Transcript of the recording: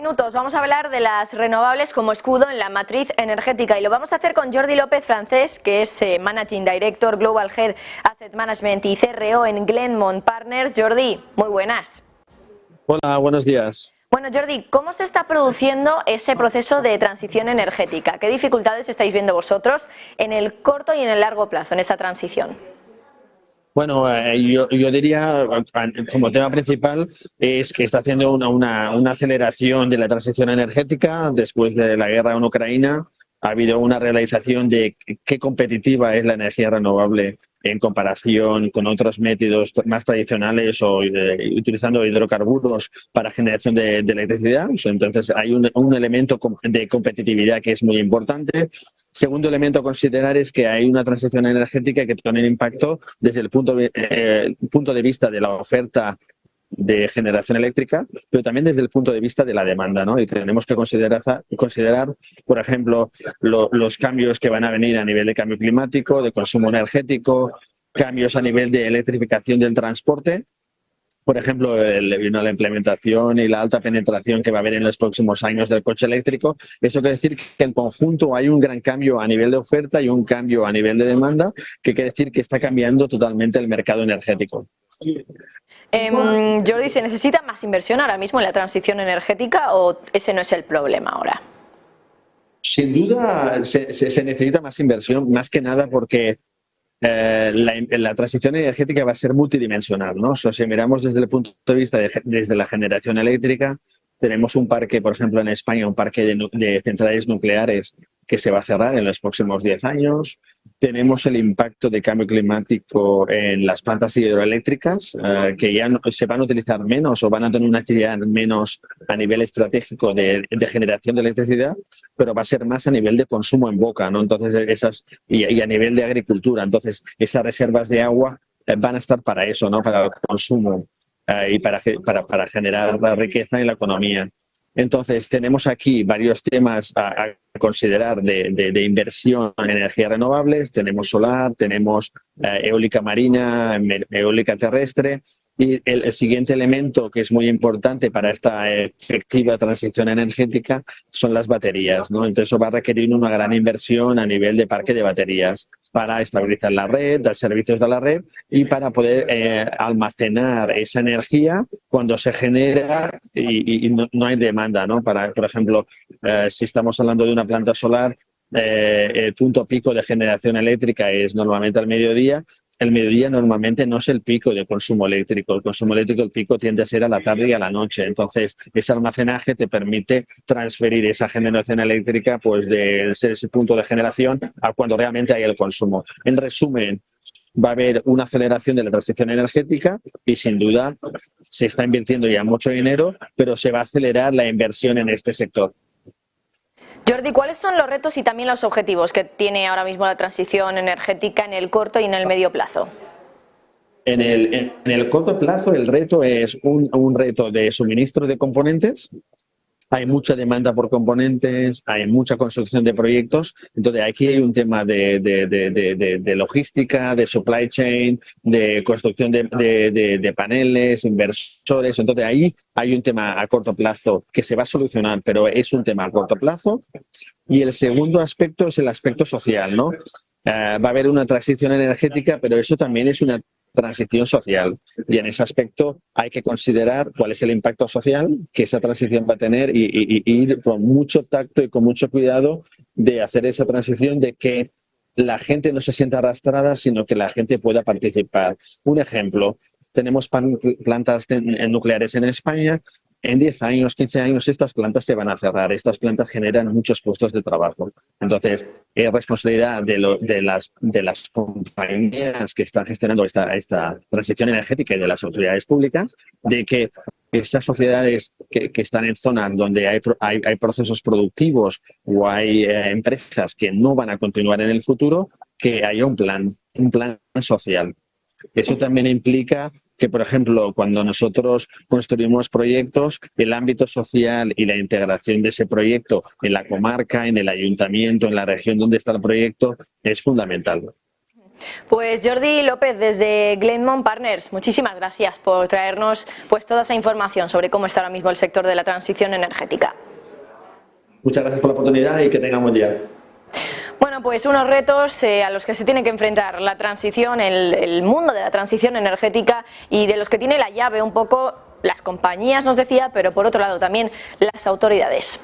minutos vamos a hablar de las renovables como escudo en la matriz energética y lo vamos a hacer con Jordi López Francés, que es Managing Director Global Head Asset Management y CRO en Glenmont Partners. Jordi, muy buenas. Hola, buenos días. Bueno, Jordi, ¿cómo se está produciendo ese proceso de transición energética? ¿Qué dificultades estáis viendo vosotros en el corto y en el largo plazo en esta transición? Bueno, yo diría, como tema principal, es que está haciendo una aceleración de la transición energética después de la guerra en Ucrania. Ha habido una realización de qué competitiva es la energía renovable en comparación con otros métodos más tradicionales o utilizando hidrocarburos para generación de electricidad. Entonces, hay un elemento de competitividad que es muy importante. Segundo elemento a considerar es que hay una transición energética que tiene un impacto desde el punto de vista de la oferta de generación eléctrica, pero también desde el punto de vista de la demanda, ¿no? Y tenemos que considerar por ejemplo, los cambios que van a venir a nivel de cambio climático, de consumo energético, cambios a nivel de electrificación del transporte. Por ejemplo, la implementación y la alta penetración que va a haber en los próximos años del coche eléctrico. Eso quiere decir que en conjunto hay un gran cambio a nivel de oferta y un cambio a nivel de demanda, que quiere decir que está cambiando totalmente el mercado energético. Jordi, ¿se necesita más inversión ahora mismo en la transición energética o ese no es el problema ahora? Sin duda se necesita más inversión, más que nada porque la transición energética va a ser multidimensional, ¿no? Si miramos desde el punto de vista desde la generación eléctrica, tenemos un parque, por ejemplo, en España, un parque de centrales nucleares que se va a cerrar en los próximos 10 años. Tenemos el impacto de cambio climático en las plantas hidroeléctricas, que ya se van a utilizar menos o van a tener una actividad menos a nivel estratégico de generación de electricidad, pero va a ser más a nivel de consumo en boca, ¿no? Entonces, y a nivel de agricultura. Entonces, esas reservas de agua van a estar para eso, ¿no? Para el consumo y para generar la riqueza en la economía. Entonces, tenemos aquí varios temas a considerar de inversión en energías renovables. Tenemos solar, tenemos eólica marina, eólica terrestre. Y el siguiente elemento que es muy importante para esta efectiva transición energética son las baterías, ¿no? Entonces, eso va a requerir una gran inversión a nivel de parque de baterías para estabilizar la red, dar servicios de la red y para poder almacenar esa energía cuando se genera y no hay demanda, ¿no? Por ejemplo, si estamos hablando de una planta solar, el punto pico de generación eléctrica es normalmente al mediodía. El mediodía normalmente no es el pico de consumo eléctrico. El consumo eléctrico, el pico tiende a ser a la tarde y a la noche. Entonces, ese almacenaje te permite transferir esa generación eléctrica pues de ese punto de generación a cuando realmente hay el consumo. En resumen, va a haber una aceleración de la transición energética y sin duda se está invirtiendo ya mucho dinero, pero se va a acelerar la inversión en este sector. Jordi, ¿cuáles son los retos y también los objetivos que tiene ahora mismo la transición energética en el corto y en el medio plazo? En el corto plazo el reto es un reto de suministro de componentes. Hay mucha demanda por componentes, hay mucha construcción de proyectos. Entonces, aquí hay un tema de logística, de supply chain, de construcción de paneles, inversores. Entonces, ahí hay un tema a corto plazo que se va a solucionar, pero es un tema a corto plazo. Y el segundo aspecto es el aspecto social, ¿no? Va a haber una transición energética, pero eso también es una transición social y en ese aspecto hay que considerar cuál es el impacto social que esa transición va a tener y ir con mucho tacto y con mucho cuidado de hacer esa transición de que la gente no se sienta arrastrada, sino que la gente pueda participar. Un ejemplo, tenemos plantas nucleares en España. En 10 años, 15 años, estas plantas se van a cerrar. Estas plantas generan muchos puestos de trabajo. Entonces, es responsabilidad de las compañías que están gestionando esta transición energética y de las autoridades públicas de que estas sociedades que están en zonas donde hay procesos productivos o hay empresas que no van a continuar en el futuro, que haya un plan social. Eso también implica que, por ejemplo, cuando nosotros construimos proyectos, el ámbito social y la integración de ese proyecto en la comarca, en el ayuntamiento, en la región donde está el proyecto, es fundamental. Pues Jordi López desde Glenmont Partners, muchísimas gracias por traernos pues toda esa información sobre cómo está ahora mismo el sector de la transición energética. Muchas gracias por la oportunidad y que tengan buen día. Bueno, pues unos retos a los que se tiene que enfrentar la transición, el mundo de la transición energética y de los que tiene la llave un poco las compañías, nos decía, pero por otro lado también las autoridades.